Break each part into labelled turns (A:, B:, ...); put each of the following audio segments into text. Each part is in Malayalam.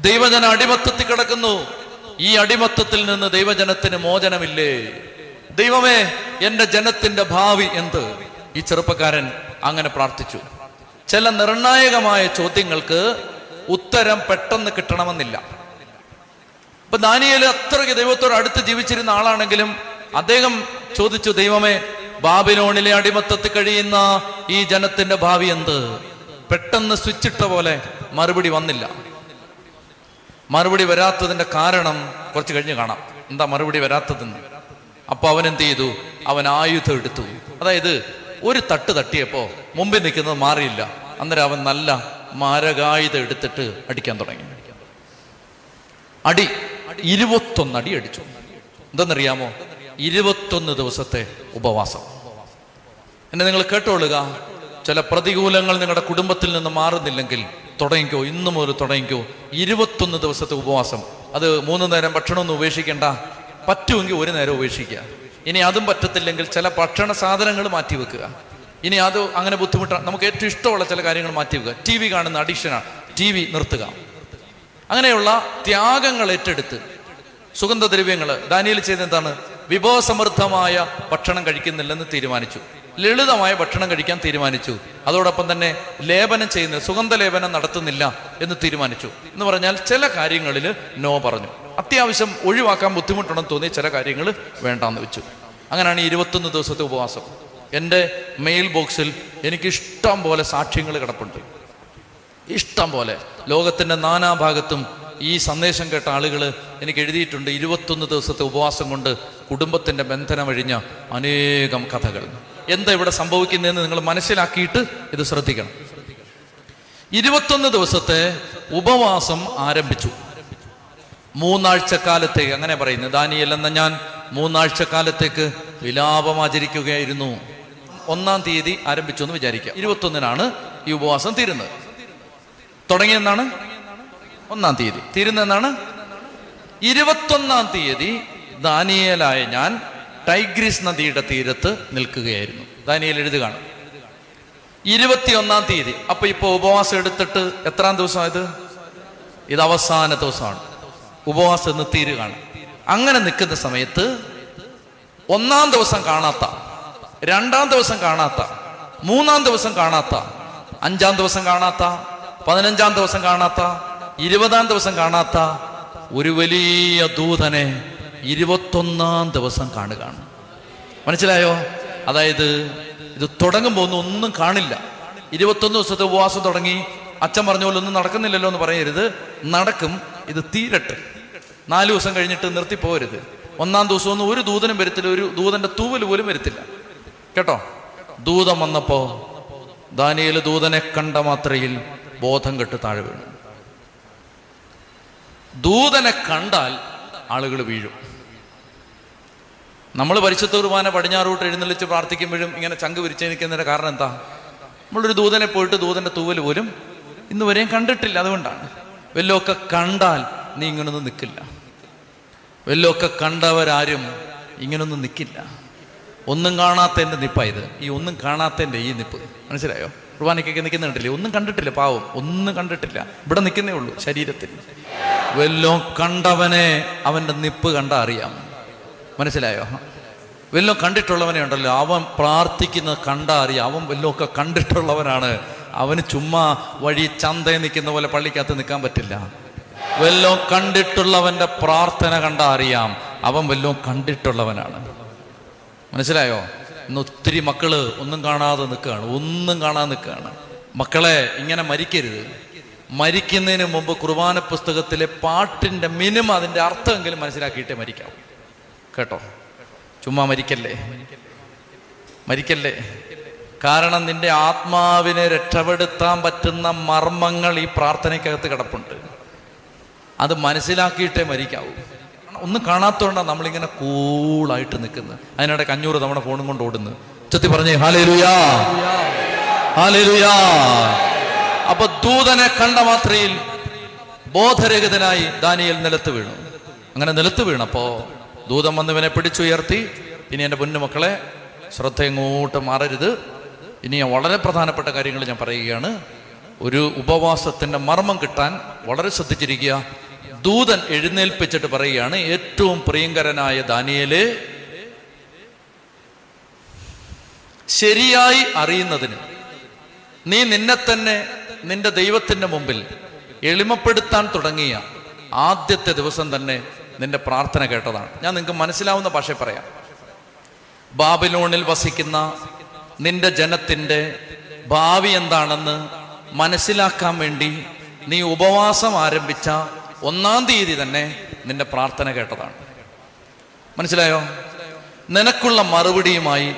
A: ദൈവജന അടിമത്തത്തിൽ കിടക്കുന്നു. ഈ അടിമത്തത്തിൽ നിന്ന് ദൈവജനത്തിന് മോചനമില്ലേ? ദൈവമേ, എന്റെ ജനത്തിന്റെ ഭാവി എന്ത്? ഈ ചെറുപ്പക്കാരൻ അങ്ങനെ പ്രാർത്ഥിച്ചു. ചില നിർണായകമായ ചോദ്യങ്ങൾക്ക് ഉത്തരം പെട്ടെന്ന് കിട്ടണമെന്നില്ല. ഇപ്പൊ ദാനിയേൽ അത്രയ്ക്ക് ദൈവത്തോട് അടുത്ത് ജീവിച്ചിരുന്ന ആളാണെങ്കിലും അദ്ദേഹം ചോദിച്ചു, ദൈവമേ, ബാബിലോണിലെ അടിമത്തത്തിൽ കഴിയുന്ന ഈ ജനത്തിന്റെ ഭാവി എന്ത്? പെട്ടെന്ന് സ്വിച്ചിട്ട പോലെ മറുപടി വന്നില്ല. മറുപടി വരാത്തതിന്റെ കാരണം കുറച്ച് കഴിഞ്ഞ് കാണാം. എന്താ മറുപടി വരാത്തതെന്ന്? അപ്പൊ അവൻ എന്ത് ചെയ്തു? അവൻ ആയുധം എടുത്തു. അതായത് ഒരു തട്ട് തട്ടിയപ്പോ മുമ്പിൽ നിൽക്കുന്നത് മാറിയില്ല. അന്നേരം അവൻ നല്ല മാരകായുധം എടുത്തിട്ട് അടിക്കാൻ തുടങ്ങി. അടി 21 അടി അടിച്ചു. എന്തെന്നറിയാമോ? 21 ദിവസത്തെ ഉപവാസം. എന്നെ നിങ്ങൾ കേട്ടോളുക. ചില പ്രതികൂലങ്ങൾ നിങ്ങളുടെ കുടുംബത്തിൽ നിന്ന് മാറുന്നില്ലെങ്കിൽ തുടങ്ങിക്കോ, ഇന്നു മുതൽ തുടങ്ങിക്കോ. 21 ദിവസത്തെ ഉപവാസം. അത് 3 നേരം ഭക്ഷണമൊന്നും ഉപേക്ഷിക്കേണ്ട. പറ്റുമെങ്കിൽ 1 നേരം ഉപേക്ഷിക്കുക. ഇനി അതും പറ്റത്തില്ലെങ്കിൽ ചില ഭക്ഷണ സാധനങ്ങൾ മാറ്റി വെക്കുക. ഇനി അത് അങ്ങനെ ബുദ്ധിമുട്ടാണ്, നമുക്ക് ഏറ്റവും ഇഷ്ടമുള്ള ചില കാര്യങ്ങൾ മാറ്റി വെക്കുക. TV കാണുന്ന അഡിക്ഷനാണ്, TV നിർത്തുക. അങ്ങനെയുള്ള ത്യാഗങ്ങൾ ഏറ്റെടുത്ത് സുഗന്ധദ്രവ്യങ്ങൾ ദാനിയേൽ ചെയ്തെന്താണ്? വിഭവസമൃദ്ധമായ ഭക്ഷണം കഴിക്കുന്നില്ലെന്ന് തീരുമാനിച്ചു. ലളിതമായ ഭക്ഷണം കഴിക്കാൻ തീരുമാനിച്ചു. അതോടൊപ്പം തന്നെ ലേപനം ചെയ്യുന്ന സുഗന്ധലേപനം നടത്തുന്നില്ല എന്ന് തീരുമാനിച്ചു. എന്ന് പറഞ്ഞാൽ ചില കാര്യങ്ങളിൽ നോ പറഞ്ഞു. അത്യാവശ്യം ഒഴിവാക്കാൻ ബുദ്ധിമുട്ടുണ്ടെന്ന് തോന്നി ചില കാര്യങ്ങൾ വേണ്ടാന്ന് വെച്ചു. അങ്ങനെയാണ് 21 ദിവസത്തെ ഉപവാസം. എൻ്റെ മെയിൽ ബോക്സിൽ എനിക്ക് ഇഷ്ടം പോലെ സാക്ഷ്യങ്ങൾ കിടപ്പുണ്ട്. ഇഷ്ടം പോലെ ലോകത്തിൻ്റെ നാനാഭാഗത്തും ഈ സന്ദേശം കേട്ട ആളുകൾ എനിക്ക് എഴുതിയിട്ടുണ്ട്. 21 ദിവസത്തെ ഉപവാസം കൊണ്ട് കുടുംബത്തിൻ്റെ ബന്ധനമഴിഞ്ഞ അനേകം കഥകൾ. എന്താ ഇവിടെ സംഭവിക്കുന്നതെന്ന് നിങ്ങൾ മനസ്സിലാക്കിയിട്ട് ഇത് ശ്രദ്ധിക്കണം. 21 ദിവസത്തെ ഉപവാസം ആരംഭിച്ചു. 3 ആഴ്ചക്കാലത്തേക്ക്, അങ്ങനെ പറയുന്നു ദാനിയേൽ എന്ന ഞാൻ 3 ആഴ്ചക്കാലത്തേക്ക് വിലാപം ആചരിക്കുകയായിരുന്നു. 1-ാം തീയതി ആരംഭിച്ചു എന്ന് വിചാരിക്കുക. 21-നാണ് ഈ ഉപവാസം തീരുന്നത്. തുടങ്ങിയെന്നാണ് 1-ാം തീയതി, തീരുന്നെന്നാണ് 21-ാം തീയതി. ദാനിയേലായ ഞാൻ ടൈഗ്രിസ് നദിയുടെ തീരത്ത് നിൽക്കുകയായിരുന്നു. ദാനിയേൽ എഴുതുകയാണ് 21-ാം തീയതി. അപ്പൊ ഇപ്പൊ ഉപവാസം എടുത്തിട്ട് എത്രാം ദിവസമായത്? ഇത് അവസാന ദിവസമാണ്. ഉപവാസം ഇന്ന് തീരുകയാണ്. അങ്ങനെ നിൽക്കുന്ന സമയത്ത് 1-ാം ദിവസം കാണാത്ത, 2-ാം ദിവസം കാണാത്ത, 3-ാം ദിവസം കാണാത്ത, 5-ാം ദിവസം കാണാത്ത, 15-ാം ദിവസം കാണാത്ത, 20-ാം ദിവസം കാണാത്ത ഒരു വലിയ ദൂതനെ 21-ാം ദിവസം കാണുകയാണ്. മനസ്സിലായോ? അതായത് ഇത് തുടങ്ങുമ്പോൾ ഒന്നും കാണില്ല. 21 ദിവസത്തെ ഉപവാസം തുടങ്ങി. അച്ഛൻ പറഞ്ഞ പോലെ ഒന്നും നടക്കുന്നില്ലല്ലോ എന്ന് പറയരുത്. നടക്കും. ഇത് തീരട്ടെ. 4 ദിവസം കഴിഞ്ഞിട്ട് നിർത്തി പോരുത്. 1-ാം ദിവസം ഒന്നും ഒരു ദൂതനും വരത്തില്ല. ഒരു ദൂതന്റെ തൂവൽ പോലും വരത്തില്ല. കേട്ടോ? ദൂതൻ വന്നപ്പോ ദാനിയേൽ ദൂതനെ കണ്ട മാത്രയിൽ ബോധം കെട്ട് താഴെ വീണു. ദൂതനെ കണ്ടാൽ ആളുകൾ വീഴും. നമ്മൾ പരിശുദ്ധ കുർബാന പടിഞ്ഞാറോട്ട് എഴുന്നള്ളിച്ച് പ്രാർത്ഥിക്കുമ്പോഴും ഇങ്ങനെ ചങ്ക് വിരിച്ചു നിൽക്കുന്നതിന്റെ കാരണം എന്താ? നമ്മളൊരു ദൂതനെ പോയിട്ട് ദൂതന്റെ തൂവൽ പോലും ഇന്ന് വരെയും കണ്ടിട്ടില്ല. അതുകൊണ്ടാണ്. വല്ലതൊക്കെ കണ്ടാൽ നീ ഇങ്ങനൊന്നും നിൽക്കില്ല. വല്ലതൊക്കെ കണ്ടവരാരും ഇങ്ങനൊന്നും നിൽക്കില്ല. ഒന്നും കാണാത്തതിൻ്റെ നിപ്പായത്. ഈ ഒന്നും കാണാത്തതിൻ്റെ ഈ നിപ്പ്. മനസ്സിലായോ? കുർബാനയ്ക്കൊക്കെ നിൽക്കുന്ന കണ്ടില്ലേ? ഒന്നും കണ്ടിട്ടില്ല. പാവം ഒന്നും കണ്ടിട്ടില്ല. ഇവിടെ നിൽക്കുന്നേ ഉള്ളൂ ശരീരത്തിൽ. വല്ലോ കണ്ടവനെ അവൻ്റെ നിപ്പ് കണ്ടാൽ അറിയാം. മനസ്സിലായോ? വല്ലോ കണ്ടിട്ടുള്ളവനെ ഉണ്ടല്ലോ, അവൻ പ്രാർത്ഥിക്കുന്നത് കണ്ടാൽ അറിയാം. അവൻ വല്ലതൊക്കെ കണ്ടിട്ടുള്ളവനാണ്. അവന് ചുമ്മാ വഴി ചന്തയിൽ നിൽക്കുന്ന പോലെ പള്ളിക്കകത്ത് നിൽക്കാൻ പറ്റില്ല. വല്ലോ കണ്ടിട്ടുള്ളവൻ്റെ പ്രാർത്ഥന കണ്ടാൽ അറിയാം. അവൻ വല്ലോ കണ്ടിട്ടുള്ളവനാണ്. മനസ്സിലായോ? ഇന്ന് ഒത്തിരി മക്കള് ഒന്നും കാണാതെ നിൽക്കുകയാണ്. ഒന്നും കാണാതെ നിൽക്കുകയാണ്. മക്കളെ, ഇങ്ങനെ മരിക്കരുത്. മരിക്കുന്നതിന് മുമ്പ് കുർബാന പുസ്തകത്തിലെ പാട്ടിൻ്റെ മിനിമം അതിൻ്റെ അർത്ഥമെങ്കിലും മനസ്സിലാക്കിയിട്ടേ മരിക്കാം. കേട്ടോ? ചുമ്മാ മരിക്കല്ലേ, മരിക്കല്ലേ. കാരണം നിന്റെ ആത്മാവിനെ രക്ഷപ്പെടുത്താൻ പറ്റുന്ന മർമ്മങ്ങൾ ഈ പ്രാർത്ഥനയ്ക്കകത്ത് കിടപ്പുണ്ട്. അത് മനസ്സിലാക്കിയിട്ടേ മരിക്കാവൂ. ഒന്നും കാണാത്തതുകൊണ്ടാണ് നമ്മളിങ്ങനെ കൂളായിട്ട് നിൽക്കുന്നത്. അതിനിടെ 500 തവണ ഫോണും കൊണ്ട് ഓടുന്നു. ചൊത്തി പറഞ്ഞേ ഹല്ലേലൂയാ, ഹല്ലേലൂയാ. അപ്പൊ ദൂതനെ കണ്ട മാത്രയിൽ ബോധരഹിതനായി ദാനിയേൽ നിലത്ത് വീണു. അങ്ങനെ നിലത്ത് വീണപ്പോ ദൂതൻ വന്ന് ഇവനെ പിടിച്ചുയർത്തി. ഇനി എൻ്റെ പൊന്നുമക്കളെ, ശ്രദ്ധ എങ്ങോട്ട് മാറരുത്. ഇനി വളരെ പ്രധാനപ്പെട്ട കാര്യങ്ങൾ ഞാൻ പറയുകയാണ്. ഒരു ഉപവാസത്തിന്റെ മർമ്മം കിട്ടാൻ വളരെ ശ്രദ്ധിച്ചിരിക്കുക. ദൂതൻ എഴുന്നേൽപ്പിച്ചിട്ട് പറയുകയാണ്, ഏറ്റവും പ്രിയങ്കരനായ ദാനിയേലേ, ശരിയായി അറിയുന്നതിന് നീ നിന്നെ തന്നെ നിന്റെ ദൈവത്തിന്റെ മുമ്പിൽ എളിമപ്പെടുത്താൻ തുടങ്ങിയ ആദ്യത്തെ ദിവസം തന്നെ നിന്റെ പ്രാർത്ഥന കേട്ടതാണ്. ഞാൻ നിങ്ങൾക്ക് മനസ്സിലാവുന്ന ഭാഷ പറയാം. ബാബിലോണിൽ വസിക്കുന്ന നിന്റെ ജനത്തിന്റെ ഭാവി എന്താണെന്ന് മനസ്സിലാക്കാൻ വേണ്ടി നീ ഉപവാസം ആരംഭിച്ച 1-ാം തീയതി തന്നെ നിന്റെ പ്രാർത്ഥന കേട്ടതാണ്. മനസ്സിലായോ? നിനക്കുള്ള മറുപടിയുമായി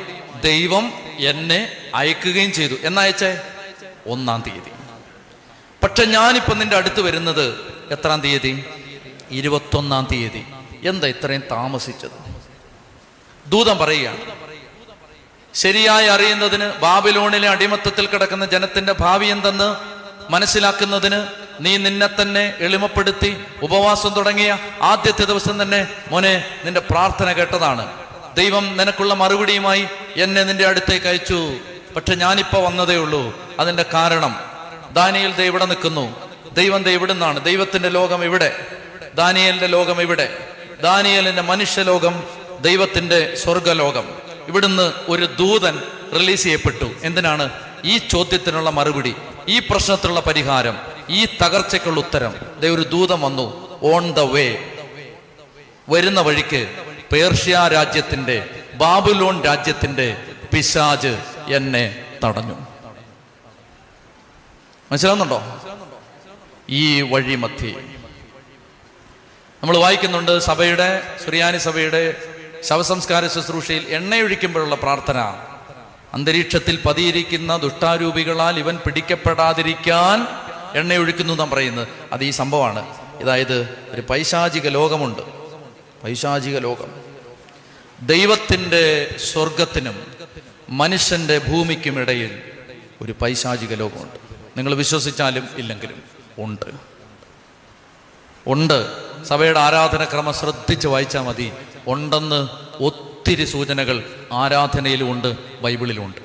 A: ദൈവം എന്നെ അയക്കുകയും ചെയ്തു. എന്നയച്ചേ 1-ാം തീയതി. പക്ഷെ ഞാനിപ്പോ നിന്റെ അടുത്ത് വരുന്നത് എത്രാം തീയതി? 21-ാം തീയതി. എന്താ ഇത്രയും താമസിച്ചത്? ദൂതൻ പറയുകയാണ്, ശരിയായി അറിയുന്നതിന്, ബാബിലോണിലെ അടിമത്തത്തിൽ കിടക്കുന്ന ജനത്തിന്റെ ഭാവി എന്തെന്ന് മനസ്സിലാക്കുന്നതിന് നീ നിന്നെ തന്നെ എളിമപ്പെടുത്തി ഉപവാസം തുടങ്ങിയ ആദ്യത്തെ ദിവസം തന്നെ മോനെ നിന്റെ പ്രാർത്ഥന കേട്ടതാണ്. ദൈവം നിനക്കുള്ള മറുപടിയുമായി എന്നെ നിന്റെ അടുത്തേക്ക് അയച്ചു. പക്ഷെ ഞാനിപ്പോ വന്നതേ ഉള്ളൂ. അതിന്റെ കാരണം, ദാനിയേൽ ദേ ഇവിടെ നിൽക്കുന്നു. ദൈവം ദേ ഇവിടുന്നാണ്. ദൈവത്തിന്റെ ലോകം ഇവിടെ, ദാനിയേലിന്റെ ലോകം ഇവിടെ. ദാനിയേലിന്റെ മനുഷ്യലോകം, ദൈവത്തിന്റെ സ്വർഗലോകം. ഇവിടുന്ന് ഒരു ദൂതൻ റിലീസ് ചെയ്യപ്പെട്ടു. എന്തിനാണ്? ഈ ചോദ്യത്തിനുള്ള മറുപടി, ഈ പ്രശ്നത്തിനുള്ള പരിഹാരം, ഈ തകർച്ചയ്ക്കുള്ള ഉത്തരം. ദേ ഒരു ദൂതൻ വന്നു. ഓൺ ദ വേ, വരുന്ന വഴിക്ക് പേർഷ്യ രാജ്യത്തിന്റെ, ബാബുലോൺ രാജ്യത്തിന്റെ പിശാച് എന്നെ തടഞ്ഞു. മനസ്സിലാവുന്നുണ്ടോ? ഈ വഴി മധ്യേ നമ്മൾ വായിക്കുന്നുണ്ട്, സഭയുടെ, സുറിയാനി സഭയുടെ ശവസംസ്കാര ശുശ്രൂഷയിൽ എണ്ണയൊഴിക്കുമ്പോഴുള്ള പ്രാർത്ഥന, അന്തരീക്ഷത്തിൽ പതിയിരിക്കുന്ന ദുഷ്ടാരൂപികളാൽ ഇവൻ പിടിക്കപ്പെടാതിരിക്കാൻ എണ്ണയൊഴിക്കുന്നു എന്നാണ് പറയുന്നത്. അത് ഈ സംഭവമാണ്. അതായത് ഒരു പൈശാചിക ലോകമുണ്ട്. പൈശാചിക ലോകം. ദൈവത്തിൻ്റെ സ്വർഗത്തിനും മനുഷ്യന്റെ ഭൂമിക്കും ഇടയിൽ ഒരു പൈശാചിക ലോകമുണ്ട്. നിങ്ങൾ വിശ്വസിച്ചാലും ഇല്ലെങ്കിലും ഉണ്ട്. സഭയുടെ ആരാധനക്രമം ശ്രദ്ധിച്ച് വായിച്ചാൽ മതി. ഉണ്ടെന്ന് ഒത്തിരി സൂചനകൾ ആരാധനയിലും ഉണ്ട്, ബൈബിളിലും ഉണ്ട്.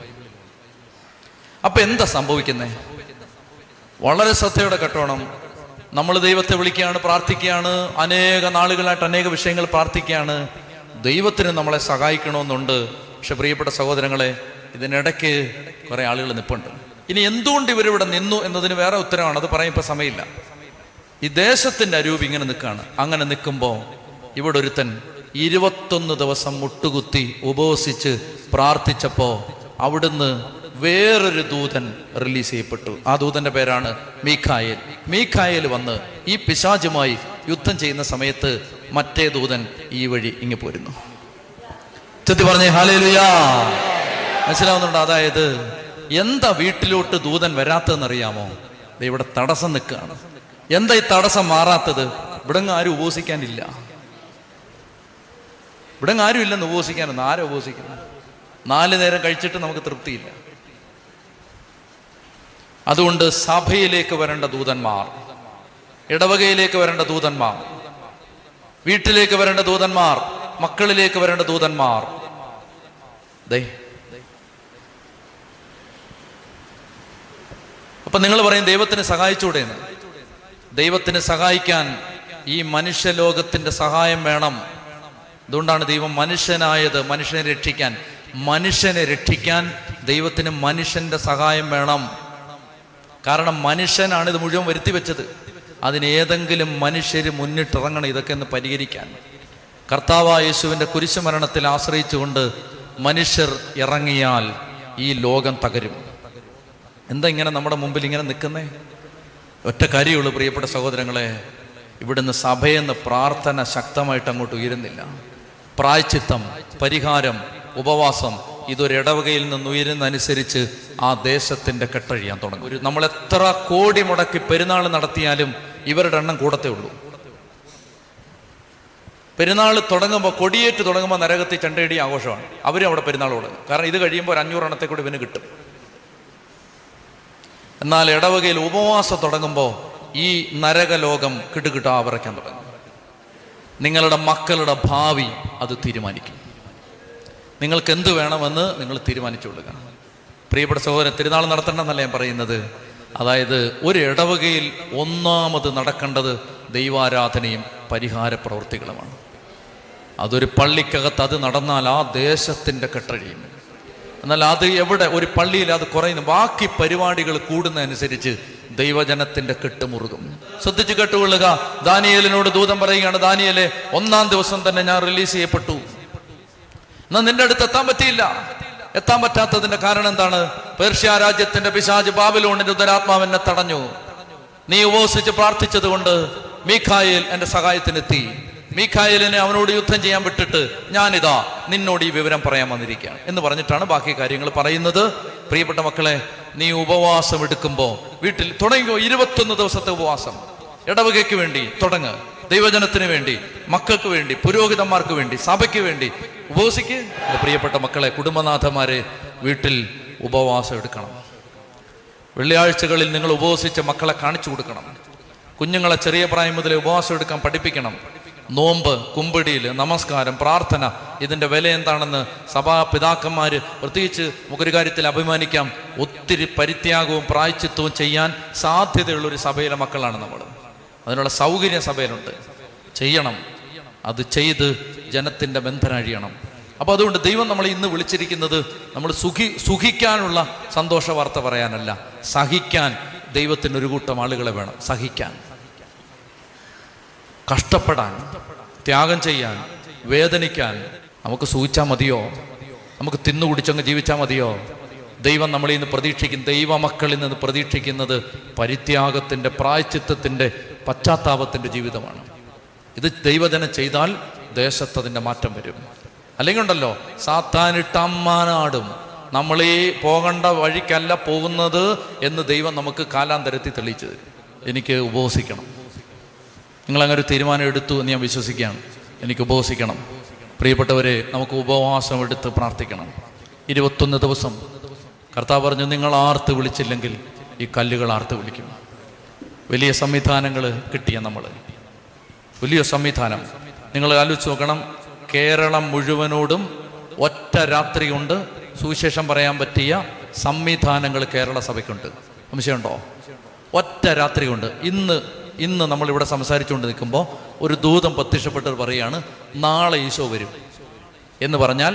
A: അപ്പൊ എന്താ സംഭവിക്കുന്നേ? വളരെ ശ്രദ്ധയോടെ കേട്ടോണം. നമ്മൾ ദൈവത്തെ വിളിക്കുകയാണ്, പ്രാർത്ഥിക്കുകയാണ്, അനേക നാളുകളായിട്ട് അനേക വിഷയങ്ങൾ പ്രാർത്ഥിക്കുകയാണ്. ദൈവത്തിന് നമ്മളെ സഹായിക്കണമെന്നുണ്ട്. പക്ഷെ പ്രിയപ്പെട്ട സഹോദരങ്ങളെ, ഇതിനിടയ്ക്ക് കുറെ ആളുകൾ നിൽപ്പുണ്ട്. ഇനി എന്തുകൊണ്ട് ഇവരിവിടെ നിന്നു എന്നതിന് വേറെ ഉത്തരവാണ്. അത് പറയാൻ ഇപ്പൊ സമയമില്ല. ഈ ദേശത്തിന്റെ അരൂപി ഇങ്ങനെ നിൽക്കുകയാണ്. അങ്ങനെ നിൽക്കുമ്പോൾ ഇവിടെ ഒരുത്തൻ 21 ദിവസം മുട്ടുകുത്തി ഉപവസിച്ച് പ്രാർത്ഥിച്ചപ്പോ അവിടുന്ന് വേറൊരു ദൂതൻ റിലീസ് ചെയ്യപ്പെട്ടു. ആ ദൂതന്റെ പേരാണ് മീഖായേൽ. മീഖായേൽ വന്ന് ഈ പിശാചുമായി യുദ്ധം ചെയ്യുന്ന സമയത്ത് മറ്റേ ദൂതൻ ഈ വഴി ഇങ്ങ് പോരുന്നു. ചെത്തി പറഞ്ഞേ ഹല്ലേലൂയാ. മനസ്സിലാവുന്നുണ്ടോ? അതായത് എന്താ വീട്ടിലോട്ട് ദൂതൻ വരാത്തതെന്നറിയാമോ? ഇവിടെ തടസ്സം നിൽക്കുകയാണ്. എന്താ ഈ തടസ്സം മാറാത്തത്? ഇവിടെ ആരും ഉപവസിക്കാനില്ല. ഇവിടെ ആരും ഇല്ലെന്ന് ഉപവസിക്കാനൊന്നും. ആരും ഉപവസിക്കുന്നു? 4 നേരം കഴിച്ചിട്ട് നമുക്ക് തൃപ്തിയില്ല. അതുകൊണ്ട് സഭയിലേക്ക് വരേണ്ട ദൂതന്മാർ, ഇടവകയിലേക്ക് വരേണ്ട ദൂതന്മാർ, വീട്ടിലേക്ക് വരേണ്ട ദൂതന്മാർ, മക്കളിലേക്ക് വരേണ്ട ദൂതന്മാർ, അപ്പൊ നിങ്ങൾ പറയും ദൈവത്തിന് സഹായിച്ചൂടെന്ന്. ദൈവത്തിന് സഹായിക്കാൻ ഈ മനുഷ്യലോകത്തിന്റെ സഹായം വേണം. അതുകൊണ്ടാണ് ദൈവം മനുഷ്യനായത്, മനുഷ്യനെ രക്ഷിക്കാൻ. മനുഷ്യനെ രക്ഷിക്കാൻ ദൈവത്തിന് മനുഷ്യന്റെ സഹായം വേണം. കാരണം മനുഷ്യനാണ് ഇത് മുഴുവൻ വരുത്തി വെച്ചത്. അതിനേതെങ്കിലും മനുഷ്യർ മുന്നിട്ടിറങ്ങണം ഇതൊക്കെ ഒന്ന് പരിഹരിക്കാൻ. കർത്താവായ യേശുവിന്റെ കുരിശുമരണത്തിൽ ആശ്രയിച്ചുകൊണ്ട് മനുഷ്യർ ഇറങ്ങിയാൽ ഈ ലോകം തകരും. എന്താ ഇങ്ങനെ നമ്മുടെ മുമ്പിൽ ഇങ്ങനെ നിൽക്കുന്നേ? ഒറ്റ കാര്യമുള്ളൂ പ്രിയപ്പെട്ട സഹോദരങ്ങളെ, ഇവിടുന്ന് സഭയെന്ന് പ്രാർത്ഥന ശക്തമായിട്ട് അങ്ങോട്ട് ഉയരുന്നില്ല. പ്രായശ്ചിത്തം, പരിഹാരം, ഉപവാസം ഇതൊരു ഇടവകയിൽ നിന്ന് ഉയരുന്നതനുസരിച്ച് ആ ദേശത്തിന്റെ കെട്ടഴിയാൻ തുടങ്ങും. നമ്മൾ എത്ര കോടി മുടക്കി പെരുന്നാൾ നടത്തിയാലും ഇവരുടെ എണ്ണം കൂടത്തേ ഉള്ളൂ. പെരുന്നാൾ തുടങ്ങുമ്പോൾ, കൊടിയേറ്റ് തുടങ്ങുമ്പോൾ നരകത്തിൽ ചെണ്ടയടി ആഘോഷമാണ്. അവരും അവിടെ പെരുന്നാൾ തുടങ്ങും. കാരണം ഇത് കഴിയുമ്പോൾ 500 എണ്ണത്തെ കൂടി ഇവന് കിട്ടും. എന്നാൽ ഇടവകയിൽ ഉപവാസം തുടങ്ങുമ്പോൾ ഈ നരകലോകം കിടുകിട്ടാ വിറയ്ക്കാൻ തുടങ്ങും. നിങ്ങളുടെ മക്കളുടെ ഭാവി അത് തീരുമാനിക്കും. നിങ്ങൾക്ക് എന്ത് വേണമെന്ന് നിങ്ങൾ തീരുമാനിച്ചു കൊടുക്കുക. പ്രിയപ്പെട്ട സഹോദരൻ, തിരുനാൾ നടത്തണമെന്നല്ല ഞാൻ പറയുന്നത്. അതായത് ഒരു ഇടവകയിൽ ഒന്നാമത് നടക്കേണ്ടത് ദൈവാരാധനയും പരിഹാര പ്രവൃത്തികളുമാണ്. അതൊരു പള്ളിക്കകത്ത് അത് നടന്നാൽ ആ ദേശത്തിൻ്റെ കെട്ടഴിയും. എന്നാൽ അത് എവിടെ ഒരു പള്ളിയിൽ അത് കുറയുന്നു, ബാക്കി പരിപാടികൾ കൂടുന്നതനുസരിച്ച് ദൈവജനത്തിന്റെ കെട്ടുമുറുകും. ശ്രദ്ധിച്ച് കേട്ടുകൊള്ളുക. ദാനിയേലിനോട് ദൂതൻ പറയുകയാണ്, ദാനിയേലെ, 1-ാം ദിവസം തന്നെ ഞാൻ റിലീസ് ചെയ്യപ്പെട്ടു. എന്നാൽ നിന്റെ അടുത്ത് എത്താൻ പറ്റിയില്ല. എത്താൻ പറ്റാത്തതിന്റെ കാരണം എന്താണ്? പേർഷ്യ രാജ്യത്തിന്റെ പിശാച് ബാബിലോണിന്റെ ദുരാത്മാവ് എന്നെ തടഞ്ഞു. നീ ഉപവസിച്ച് പ്രാർത്ഥിച്ചത് കൊണ്ട് മീഖായേൽ എന്റെ സഹായത്തിനെത്തി. മീഖായേലിനെ അവനോട് യുദ്ധം ചെയ്യാൻ വിട്ടിട്ട് ഞാനിതാ നിന്നോട് ഈ വിവരം പറയാൻ വന്നിരിക്കുകയാണ് എന്ന് പറഞ്ഞിട്ടാണ് ബാക്കി കാര്യങ്ങൾ പറയുന്നത്. പ്രിയപ്പെട്ട മക്കളെ, നീ ഉപവാസം എടുക്കുമ്പോൾ വീട്ടിൽ തുടങ്ങിയോ 21 ദിവസത്തെ ഉപവാസം ഇടവകയ്ക്ക് വേണ്ടി തുടങ്ങ്, ദൈവജനത്തിന് വേണ്ടി, മക്കൾക്ക് വേണ്ടി, പുരോഹിതന്മാർക്ക് വേണ്ടി, സഭയ്ക്ക് വേണ്ടി ഉപവസിക്ക്. പ്രിയപ്പെട്ട മക്കളെ, കുടുംബനാഥന്മാരെ, വീട്ടിൽ ഉപവാസം എടുക്കണം. വെള്ളിയാഴ്ചകളിൽ നിങ്ങൾ ഉപവസിച്ച് മക്കളെ കാണിച്ചു കൊടുക്കണം. കുഞ്ഞുങ്ങളെ ചെറിയ പ്രായം മുതലേ ഉപവാസം എടുക്കാൻ പഠിപ്പിക്കണം. നോമ്പ്, കുമ്പിടിയിൽ, നമസ്കാരം, പ്രാർത്ഥന, ഇതിൻ്റെ വില എന്താണെന്ന് സഭാ പിതാക്കന്മാർ, പ്രത്യേകിച്ച് നമുക്കൊരു കാര്യത്തിൽ അഭിമാനിക്കാം, ഒത്തിരി പരിത്യാഗവും പ്രായച്ചിത്വവും ചെയ്യാൻ സാധ്യതയുള്ളൊരു സഭയിലെ മക്കളാണ് നമ്മൾ. അതിനുള്ള സൗകര്യം സഭയിലുണ്ട്. ചെയ്യണം. അത് ചെയ്ത് ജനത്തിൻ്റെ ബന്ധനം അഴിയണം. അപ്പോൾ അതുകൊണ്ട് ദൈവം നമ്മളെ ഇന്ന് വിളിച്ചിരിക്കുന്നത് നമ്മൾ സുഖിക്കാനുള്ള സന്തോഷ വാർത്ത പറയാനല്ല, സഹിക്കാൻ ദൈവത്തിന് ഒരു കൂട്ടം ആളുകളെ വേണം. സഹിക്കാൻ, കഷ്ടപ്പെടാൻ, ത്യാഗം ചെയ്യാൻ, വേദനിക്കാൻ. നമുക്ക് സൂഹിച്ചാൽ മതിയോ? നമുക്ക് തിന്നു കുടിച്ചങ്ങ് ജീവിച്ചാൽ മതിയോ? ദൈവം നമ്മളിൽ നിന്ന് പ്രതീക്ഷിക്കും, ദൈവമക്കളിൽ നിന്ന് പ്രതീക്ഷിക്കുന്നത് പരിത്യാഗത്തിൻ്റെ, പ്രായച്ചിത്തത്തിൻ്റെ, പശ്ചാത്താപത്തിൻ്റെ ജീവിതമാണ്. ഇത് ദൈവജനം ചെയ്താൽ ദേശത്തതിൻ്റെ മാറ്റം വരും. അല്ലെങ്കിൽ ഉണ്ടല്ലോ, സാത്താനിട്ടമ്മാനാടും. നമ്മളീ പോകേണ്ട വഴിക്കല്ല പോകുന്നത് എന്ന് ദൈവം നമുക്ക് കാലാന്തരത്തിൽ തെളിയിച്ചു തരും. എനിക്ക് ഉപവസിക്കണം. നിങ്ങളങ്ങനെ ഒരു തീരുമാനം എടുത്തു എന്ന് ഞാൻ വിശ്വസിക്കുകയാണ്. എനിക്ക് ഉപവസിക്കണം. പ്രിയപ്പെട്ടവരെ, നമുക്ക് ഉപവാസം എടുത്ത് പ്രാർത്ഥിക്കണം. 21 ദിവസം കർത്താവ് പറഞ്ഞു, നിങ്ങൾ ആർത്ത് വിളിച്ചില്ലെങ്കിൽ ഈ കല്ലുകൾ ആർത്ത് വിളിക്കും. വലിയ സംവിധാനങ്ങൾ കിട്ടിയ നമ്മൾ, വലിയ സംവിധാനം. നിങ്ങൾ ആലോചിച്ച് നോക്കണം. കേരളം മുഴുവനോടും ഒറ്റ രാത്രി കൊണ്ട് സുവിശേഷം പറയാൻ പറ്റിയ സംവിധാനങ്ങൾ കേരള സഭയ്ക്കുണ്ട്. സംശയമുണ്ടോ? ഒറ്റ രാത്രി കൊണ്ട്. ഇന്ന് നമ്മളിവിടെ സംസാരിച്ചുകൊണ്ട് നിൽക്കുമ്പോൾ ഒരു ദൂതൻ പ്രത്യക്ഷപ്പെട്ട് പറയുകയാണ്, നാളെ ഈശോ വരും എന്ന് പറഞ്ഞാൽ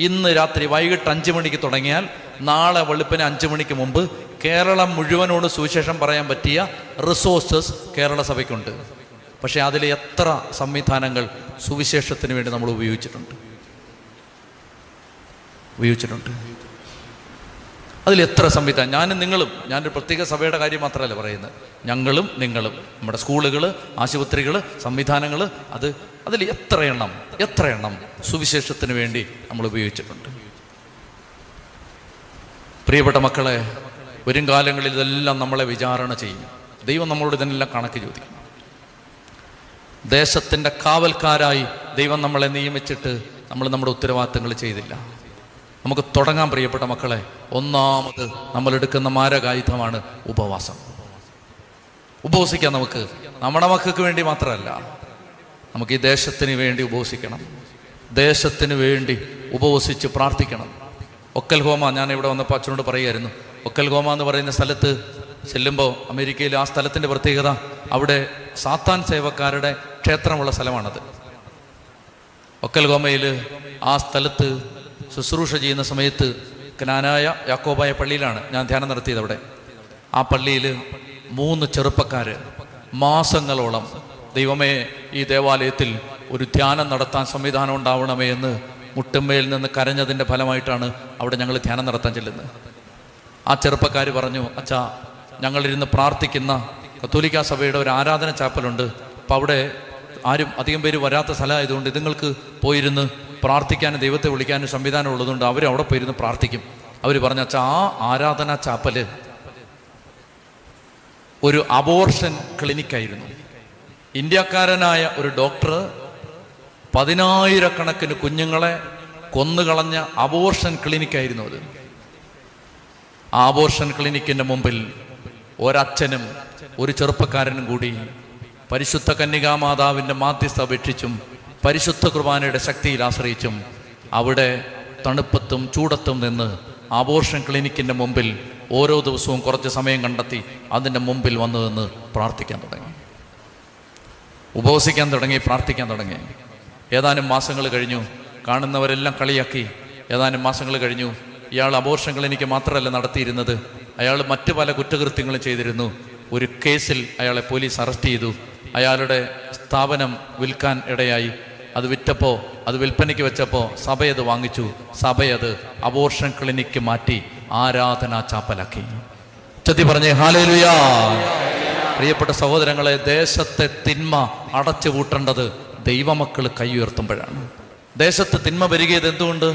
A: ഇന്ന് രാത്രി വൈകിട്ട് 5 മണിക്ക് തുടങ്ങിയാൽ നാളെ വെളുപ്പിന് 5 മണിക്ക് മുമ്പ് കേരളം മുഴുവനോട് സുവിശേഷം പറയാൻ പറ്റിയ റിസോഴ്സസ് കേരള സഭയ്ക്കുണ്ട്. പക്ഷെ അതിൽ എത്ര സംവിധാനങ്ങൾ സുവിശേഷത്തിന് വേണ്ടി നമ്മൾ ഉപയോഗിച്ചിട്ടുണ്ട്? അതിൽ എത്ര സംവിധാനം. ഞാനൊരു പ്രത്യേക സഭയുടെ കാര്യം മാത്രമല്ല പറയുന്നത്, ഞങ്ങളും നിങ്ങളും, നമ്മുടെ സ്കൂളുകൾ, ആശുപത്രികൾ, സംവിധാനങ്ങൾ, അതിൽ എത്ര എണ്ണം സുവിശേഷത്തിന് വേണ്ടി നമ്മൾ ഉപയോഗിച്ചിട്ടുണ്ട്. പ്രിയപ്പെട്ട മക്കളെ, വരും കാലങ്ങളിൽ ഇതെല്ലാം നമ്മളെ വിചാരണ ചെയ്യും. ദൈവം നമ്മളോട് ഇതിനെല്ലാം കണക്ക് ചോദിക്കും. ദേശത്തിൻ്റെ കാവൽക്കാരായി ദൈവം നമ്മളെ നിയമിച്ചിട്ട് നമ്മൾ നമ്മുടെ ഉത്തരവാദിത്തങ്ങൾ ചെയ്തില്ല. നമുക്ക് തുടങ്ങാൻ. പ്രിയപ്പെട്ട മക്കളെ, ഒന്നാമത് നമ്മൾ എടുക്കുന്ന മാരകായുധമാണ് ഉപവാസം. ഉപവസിക്കാം. നമുക്ക് നമ്മുടെ മക്കൾക്ക് വേണ്ടി മാത്രമല്ല, നമുക്ക് ഈ ദേശത്തിന് വേണ്ടി ഉപവസിക്കണം. ദേശത്തിന് വേണ്ടി ഉപവസിച്ച് പ്രാർത്ഥിക്കണം. ഒക്കൽഹോമ, ഞാൻ ഇവിടെ വന്നപ്പോൾ അച്ഛനോട് പറയുമായിരുന്നു, ഒക്കൽഹോമ എന്ന് പറയുന്ന സ്ഥലത്ത് ചെല്ലുമ്പോൾ, അമേരിക്കയിൽ ആ സ്ഥലത്തിൻ്റെ പ്രത്യേകത, അവിടെ സാത്താൻ സേവക്കാരുടെ ക്ഷേത്രമുള്ള സ്ഥലമാണത്. ഒക്കൽഹോമയിൽ ആ സ്ഥലത്ത് ശുശ്രൂഷ ചെയ്യുന്ന സമയത്ത് ക്നാനായ യാക്കോബായ പള്ളിയിലാണ് ഞാൻ ധ്യാനം നടത്തിയത്. അവിടെ ആ പള്ളിയിൽ 3 ചെറുപ്പക്കാർ മാസങ്ങളോളം, ദൈവമേ ഈ ദേവാലയത്തിൽ ഒരു ധ്യാനം നടത്താൻ സംവിധാനം ഉണ്ടാവണമേ എന്ന് മുട്ടുമ്മയിൽ നിന്ന് കരഞ്ഞതിൻ്റെ ഫലമായിട്ടാണ് അവിടെ ഞങ്ങൾ ധ്യാനം നടത്താൻ ചെല്ലുന്നത്. ആ ചെറുപ്പക്കാർ പറഞ്ഞു, അച്ഛാ, ഞങ്ങളിരുന്ന് പ്രാർത്ഥിക്കുന്ന കത്തോലിക്ക സഭയുടെ ഒരു ആരാധന ചാപ്പലുണ്ട്. അപ്പം അവിടെ ആരും അധികം പേര് വരാത്ത സ്ഥലമായതുകൊണ്ട് ഇതുങ്ങൾക്ക് പോയിരുന്ന് പ്രാർത്ഥിക്കാനും ദൈവത്തെ വിളിക്കാനും സംവിധാനം ഉള്ളതുകൊണ്ട് അവരവിടെ പോയിരുന്ന് പ്രാർത്ഥിക്കും. അവർ പറഞ്ഞ, അച്ഛാ, ആ ആരാധനാ ചാപ്പല് ഒരു അബോർഷൻ ക്ലിനിക്കായിരുന്നു. ഇന്ത്യക്കാരനായ ഒരു ഡോക്ടർ 10,000 കുഞ്ഞുങ്ങളെ കൊന്നുകളഞ്ഞ അബോർഷൻ ക്ലിനിക്കായിരുന്നു അത്. ആ അബോർഷൻ ക്ലിനിക്കിൻ്റെ മുമ്പിൽ ഒരച്ഛനും ഒരു ചെറുപ്പക്കാരനും കൂടി പരിശുദ്ധ കന്യകാമാതാവിൻ്റെ മാധ്യസ്ഥ അപേക്ഷിച്ചും പരിശുദ്ധ കുർബാനയുടെ ശക്തിയിൽ ആശ്രയിച്ചും അവിടെ തണുപ്പത്തും ചൂടത്തും നിന്ന് അബോർഷൻ ക്ലിനിക്കിൻ്റെ മുമ്പിൽ ഓരോ ദിവസവും കുറച്ച് സമയം കണ്ടെത്തി അതിൻ്റെ മുമ്പിൽ വന്നു നിന്ന് പ്രാർത്ഥിക്കാൻ തുടങ്ങി, ഉപവസിക്കാൻ തുടങ്ങി, പ്രാർത്ഥിക്കാൻ തുടങ്ങി. ഏതാനും മാസങ്ങൾ കഴിഞ്ഞു. കാണുന്നവരെല്ലാം കളിയാക്കി. ഏതാനും മാസങ്ങൾ കഴിഞ്ഞു. ഇയാൾ അബോർഷൻ ക്ലിനിക്ക് മാത്രമല്ല നടത്തിയിരുന്നത്, അയാൾ മറ്റു പല കുറ്റകൃത്യങ്ങളും ചെയ്തിരുന്നു. ഒരു കേസിൽ അയാളെ പോലീസ് അറസ്റ്റ് ചെയ്തു. അയാളുടെ സ്ഥാപനം വിൽക്കാൻ ഇടയായി. അത് വിറ്റപ്പോൾ, അത് വിൽപ്പനയ്ക്ക് വെച്ചപ്പോൾ സഭയത് വാങ്ങിച്ചു. സഭയത് അബോർഷൻ ക്ലിനിക്ക് മാറ്റി ആരാധനാ ചാപ്പലാക്കി. ചൊല്ലി പറഞ്ഞേ ഹല്ലേലൂയാ. പ്രിയപ്പെട്ട സഹോദരങ്ങളെ, ദേശത്തെ തിന്മ അടച്ചു പൂട്ടേണ്ടത് ദൈവമക്കൾ കൈ ഉയർത്തുമ്പോഴാണ്. ദേശത്ത് തിന്മ വരികയത് എന്തുകൊണ്ട്?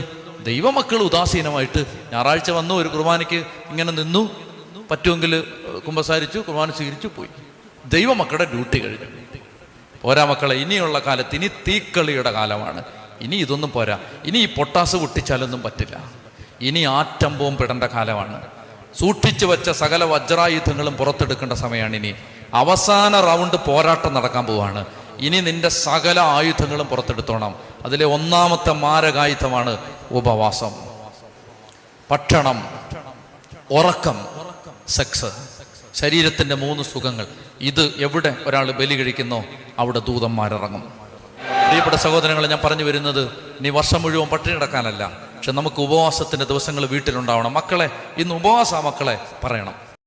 A: ദൈവമക്കൾ ഉദാസീനമായിട്ട് ഞായറാഴ്ച വന്നു, ഒരു കുർബാനയ്ക്ക് ഇങ്ങനെ നിന്നു, പറ്റുമെങ്കിൽ കുമ്പസാരിച്ചു, കുർബാന സ്വീകരിച്ചു, പോയി. ദൈവമക്കളുടെ ഡ്യൂട്ടി കഴിഞ്ഞു. പോരാ മക്കളെ, ഇനിയുള്ള കാലത്ത് ഇനി തീക്കളിയുടെ കാലമാണ്. ഇനി ഇതൊന്നും പോരാ. ഇനി ഈ പൊട്ടാസ് പൊട്ടിച്ചാലൊന്നും പറ്റില്ല. ഇനി ആറ്റം ബോംബിടേണ്ട കാലമാണ്. സൂക്ഷിച്ചു വെച്ച സകല വജ്രായുധങ്ങളും പുറത്തെടുക്കേണ്ട സമയമാണ്. ഇനി അവസാന റൗണ്ട് പോരാട്ടം നടക്കാൻ പോവാണ്. ഇനി നിന്റെ സകല ആയുധങ്ങളും പുറത്തെടുത്തോണം. അതിലെ ഒന്നാമത്തെ മാരകായുധമാണ് ഉപവാസം, ഭക്ഷണം, ഉറക്കം, സെക്സ്, ശരീരത്തിൻ്റെ 3 സുഖങ്ങൾ. ഇത് എവിടെ ഒരാൾ ബലി കഴിക്കുന്നോ അവിടെ ദൂതന്മാരിറങ്ങും. പ്രിയപ്പെട്ട സഹോദരങ്ങളെ, ഞാൻ പറഞ്ഞു വരുന്നത് നീ വർഷം മുഴുവൻ പട്ടിണി കിടക്കാനല്ല, പക്ഷെ നമുക്ക് ഉപവാസത്തിൻ്റെ ദിവസങ്ങൾ വീട്ടിലുണ്ടാവണം. മക്കളെ, ഇന്ന് ഉപവാസ മക്കളെ പറയണം.